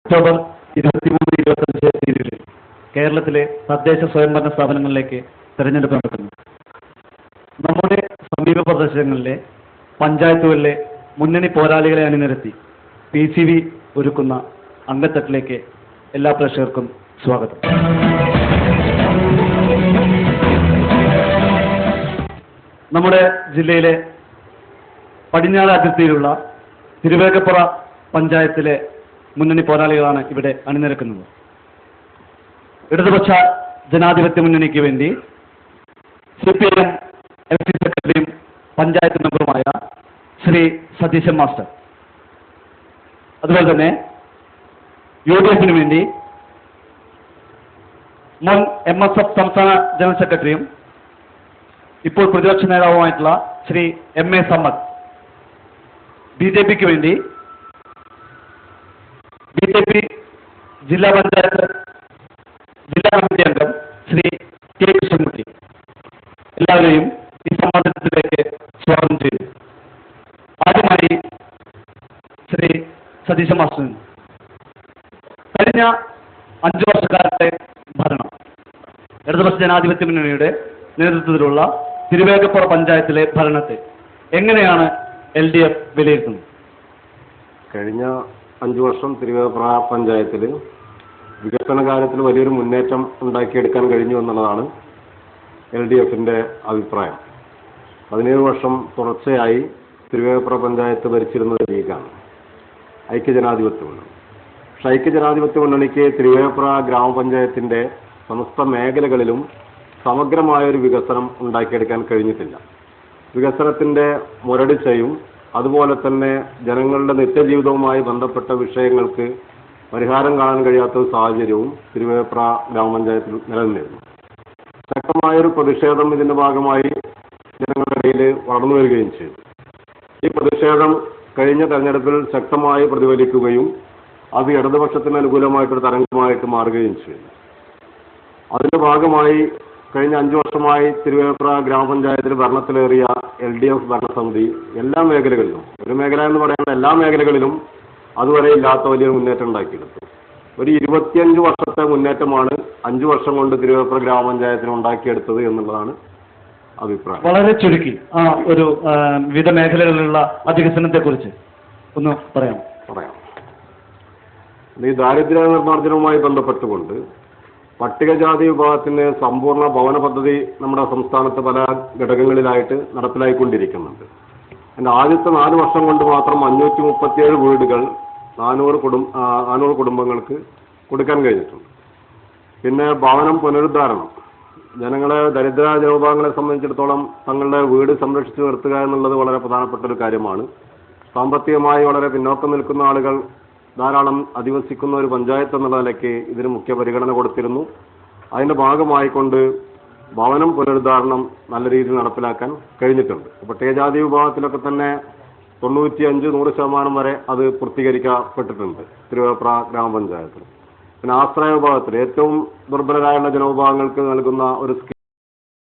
October 23-25 തീയതികളിൽ കേരളത്തിലെ തദ്ദേശ സ്വയംഭരണ സ്ഥാപനങ്ങളിലേക്ക് തെരഞ്ഞെടുപ്പ് നടക്കുന്നു. നമ്മുടെ സമീപ പ്രദേശങ്ങളിലെ പഞ്ചായത്തുകളിലെ മുന്നണി പോരാളികളെ അണിനിരത്തി PCV ഒരുക്കുന്ന അംഗത്തട്ടിലേക്ക് എല്ലാ പ്രേക്ഷകർക്കും സ്വാഗതം. നമ്മുടെ ജില്ലയിലെ പടിഞ്ഞാറ് അതിർത്തിയിലുള്ള തിരുവേഗപ്പുറ പഞ്ചായത്തിലെ മുന്നണി പോരാളികളാണ് ഇവിടെ അണിനിരക്കുന്നത്. ഇടതുപക്ഷ ജനാധിപത്യ മുന്നണിക്ക് വേണ്ടി CPIM FC സെക്രട്ടറിയും പഞ്ചായത്ത് മെമ്പറുമായ ശ്രീ സതീശൻ മാസ്റ്റർ, അതുപോലെ തന്നെ UDF-ന് വേണ്ടി മുൻ MSF സംസ്ഥാന ജനറൽ സെക്രട്ടറിയും ഇപ്പോൾ പ്രതിപക്ഷ നേതാവുമായിട്ടുള്ള ശ്രീ MA സമ്മദ്, BJP-ക്ക് വേണ്ടി BJP ജില്ലാ പഞ്ചായത്ത് ജില്ലാ കമ്മിറ്റി അംഗം ശ്രീ K കൃഷ്ണൻകുട്ടി, എല്ലാവരെയും ഈ സമ്മേളനത്തിലേക്ക് സ്വാഗതം ചെയ്തു. ആദ്യമായി ശ്രീ സതീശ മാസ്റ്റർ, കഴിഞ്ഞ 5 വർഷക്കാലത്തെ ഭരണം ഇടതുപക്ഷ ജനാധിപത്യ മുന്നണിയുടെ നേതൃത്വത്തിലുള്ള തിരുവേഗപ്പുറ പഞ്ചായത്തിലെ ഭരണത്തെ എങ്ങനെയാണ് LDF വിലയിരുത്തുന്നത്? കഴിഞ്ഞ 5 വർഷം തിരുവേഗപ്പുറ പഞ്ചായത്തിൽ വികസന കാര്യത്തിൽ വലിയൊരു മുന്നേറ്റം ഉണ്ടാക്കിയെടുക്കാൻ കഴിഞ്ഞു എന്നുള്ളതാണ് LDF-ന്റെ അഭിപ്രായം. 17 വർഷം തുടർച്ചയായി തിരുവേഗപ്പുറ പഞ്ചായത്ത് ഭരിച്ചിരുന്നത് ലീഗാണ്, ഐക്യജനാധിപത്യ മുന്നണി. പക്ഷെ ഐക്യജനാധിപത്യ മുന്നണിക്ക് തിരുവേഗപ്പുറ ഗ്രാമപഞ്ചായത്തിൻ്റെ സമസ്ത മേഖലകളിലും സമഗ്രമായൊരു വികസനം ഉണ്ടാക്കിയെടുക്കാൻ കഴിഞ്ഞിട്ടില്ല. വികസനത്തിൻ്റെ മുരടിച്ചയും അതുപോലെ തന്നെ ജനങ്ങളുടെ നിത്യജീവിതവുമായി ബന്ധപ്പെട്ട വിഷയങ്ങൾക്ക് പരിഹാരം കാണാൻ കഴിയാത്ത ഒരു സാഹചര്യവും തിരുവേഗപ്പുറ ഗ്രാമപഞ്ചായത്തിൽ നിലനിന്നിരുന്നു. ശക്തമായൊരു പ്രതിഷേധം ഇതിൻ്റെ ഭാഗമായി ജനങ്ങളുടെ ഇടയിൽ വളർന്നു വരികയും ചെയ്തു. ഈ പ്രതിഷേധം കഴിഞ്ഞ തെരഞ്ഞെടുപ്പിൽ ശക്തമായി പ്രതിഫലിക്കുകയും അത് ഇടതുപക്ഷത്തിന് അനുകൂലമായിട്ടൊരു തരംഗമായിട്ട് മാറുകയും ചെയ്തു. അതിൻ്റെ ഭാഗമായി കഴിഞ്ഞ 5 വർഷമായി തിരുവേഗപ്പുറ ഗ്രാമപഞ്ചായത്തിൽ ഭരണത്തിലേറിയ LDF ഭരണസമിതി എല്ലാ മേഖലകളിലും, ഒരു മേഖല എന്ന് പറയുന്ന എല്ലാ മേഖലകളിലും അതുവരെ ഇല്ലാത്ത വലിയൊരു മുന്നേറ്റം ഉണ്ടാക്കിയെടുത്തു. ഒരു 25 വർഷത്തെ മുന്നേറ്റമാണ് 5 വർഷം കൊണ്ട് തിരുവേഗപ്പുറ ഗ്രാമപഞ്ചായത്തിന് ഉണ്ടാക്കിയെടുത്തത് എന്നുള്ളതാണ് അഭിപ്രായം. വളരെ ചുരുക്കി ഒരു വിവിധ മേഖലകളിലുള്ള വികസനത്തെ കുറിച്ച് ഒന്ന് പറയാം. ഈ ദാരിദ്ര്യ നിർമ്മാർജ്ജനവുമായി ബന്ധപ്പെട്ടുകൊണ്ട് പട്ടികജാതി വിഭാഗത്തിന് സമ്പൂർണ്ണ ഭവന പദ്ധതി നമ്മുടെ സംസ്ഥാനത്ത് പല ഘടകങ്ങളിലായിട്ട് നടപ്പിലായിക്കൊണ്ടിരിക്കുന്നുണ്ട്. അതിൻ്റെ ആദ്യത്തെ 4 വർഷം കൊണ്ട് മാത്രം 537 വീടുകൾ 400 കുടുംബങ്ങൾക്ക് കൊടുക്കാൻ കഴിഞ്ഞിട്ടുണ്ട്. പിന്നെ ഭവനം പുനരുദ്ധാരണം, ജനങ്ങളെ ദരിദ്ര ജനവിഭാഗങ്ങളെ സംബന്ധിച്ചിടത്തോളം തങ്ങളുടെ വീട് സംരക്ഷിച്ചു നിർത്തുക എന്നുള്ളത് വളരെ പ്രധാനപ്പെട്ട ഒരു കാര്യമാണ്. സാമ്പത്തികമായി വളരെ പിന്നോക്കം നിൽക്കുന്ന ആളുകൾ ധാരാളം അധിവസിക്കുന്ന ഒരു പഞ്ചായത്ത് എന്നുള്ള നിലയ്ക്ക് ഇതിന് മുഖ്യ പരിഗണന കൊടുത്തിരുന്നു. അതിൻ്റെ ഭാഗമായിക്കൊണ്ട് ഭവനം പുനരുദ്ധാരണം നല്ല രീതിയിൽ നടപ്പിലാക്കാൻ കഴിഞ്ഞിട്ടുണ്ട്. പട്ടികജാതി വിഭാഗത്തിലൊക്കെ തന്നെ 95-100% വരെ അത് പൂർത്തീകരിക്കപ്പെട്ടിട്ടുണ്ട് തിരുവേഗപ്പുറ ഗ്രാമപഞ്ചായത്തിൽ. പിന്നെ ആശ്രയ വിഭാഗത്തിൽ ഏറ്റവും ദുർബലരായുള്ള ജനവിഭാഗങ്ങൾക്ക് നൽകുന്ന ഒരു സ്കീം